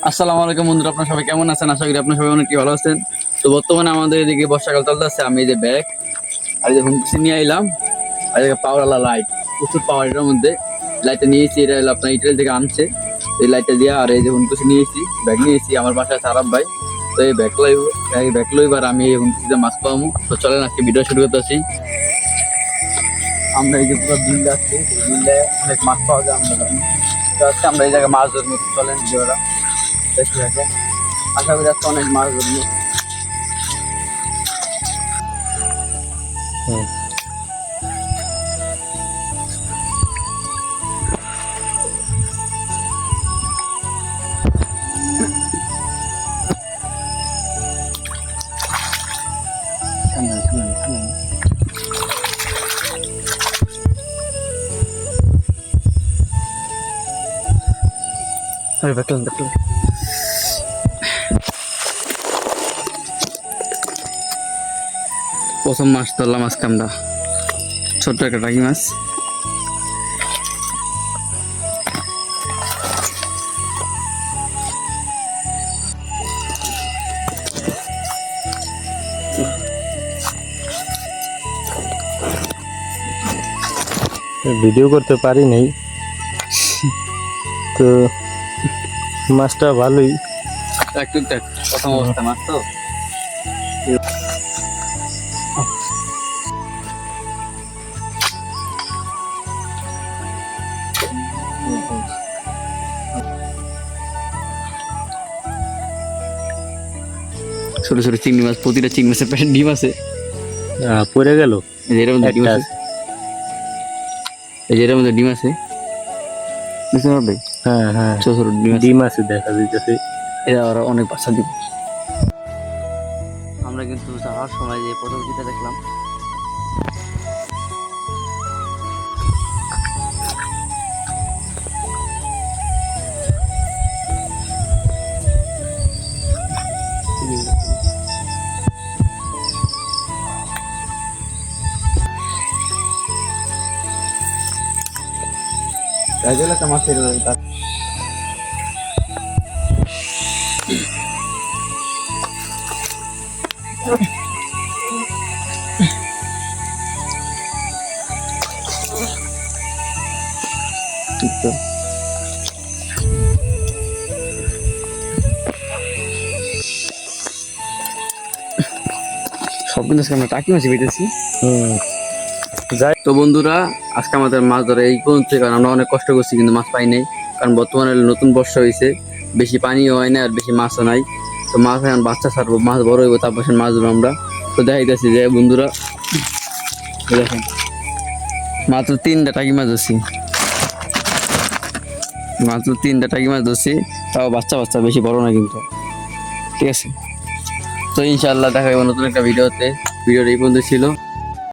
আসসালামু আলাইকুম বন্ধুরা, আপনারা সবাই কেমন আছেন? আশা করি আপনারা সবাই অনেক ভালো আছেন। তো বর্তমানে আমাদের এদিকে বর্ষাকাল চলতেছে। আমি এই যে ব্যাগ আর এই যে হুমকুসি নিয়ে আইলাম, আর এই পাওয়ারওয়ালা লাইট, প্রচুর পাওয়ার এটার মধ্যে। লাইটটা নিয়েছি, এটা হলো আপনার ইটালি থেকে আনছে। এই লাইটটা দিয়ে আর এই যে হুমকুসি নিয়েছি, ব্যাগ নিয়েছি। আমার বাসায় আছে আরাম ভাই, তো এই ব্যাগ লইবার আমি এই হুমকুসিতে মাছ পাবো। তো চলেন আজকে ভিডিও শুরু করতেছি। আমরা এই যে পুরো বিল আছে, এই বিলে অনেক মাছ পাওয়া যায়। আমরা জানি, তো আজকে আমরা এই জায়গায় মাছ ধরবো। চলেন ভিডিওটা দেখতে থাকেন। আশা করি আজকে অনেক মাছ ধরবো। দেখলাম প্রথম মাছ ধরলাম আজকে আমরা, ছোট্ট একটা টাকি মাছ। ভিডিও করতে পারি নাই, তো মাছটা ভালোই। একটু দেখ, প্রথম অবস্থা মাছ তো। ছোট ছোট চিংড়ি মাছ, প্রতিটা চিংড়ি মাছের পেটে ডিম আছে। পড়ে গেল এই যে এর মধ্যে ডিম আছে, এই যে এর মধ্যে ডিম আছে। বুঝতে পারবে? হ্যাঁ হ্যাঁ, ছোট ছোট ডিম আছে। ডিম আছে দেখা যাইতেছে। এরা ওরা অনেক বাচ্চা দিব। আমরা কিন্তু যাওয়ার সময় যে পদ্ধতিটা দেখলাম, একটা মাছের সব কিন্তু আজকে আমরা টাকি মাছ পেতেছি। যাই, তো বন্ধুরা, আজকে আমাদের মাছ ধরা এই পর্যন্ত। কারণ আমরা অনেক কষ্ট করছি কিন্তু মাছ পাই নাই। কারণ বর্তমানে নতুন বর্ষা হয়েছে, বেশি পানিও হয় না আর বেশি মাছও নাই। তো মাছ এখন বাচ্চা ছাড়বো, মাছ বড় হইব, তারপর মাছ ধরবো আমরা। তো দেখাইতেছি যে বন্ধুরা দেখেন, মাত্র 3টা টাকি মাছ ধরছি, মাত্র 3টা টাকি মাছ ধরছি। তাও বাচ্চা বাচ্চা, বেশি বড় না কিন্তু। ঠিক আছে, তো ইনশাআল্লাহ দেখা যাবে নতুন একটা ভিডিওতে। ভিডিওটা এই পর্যন্ত ছিল।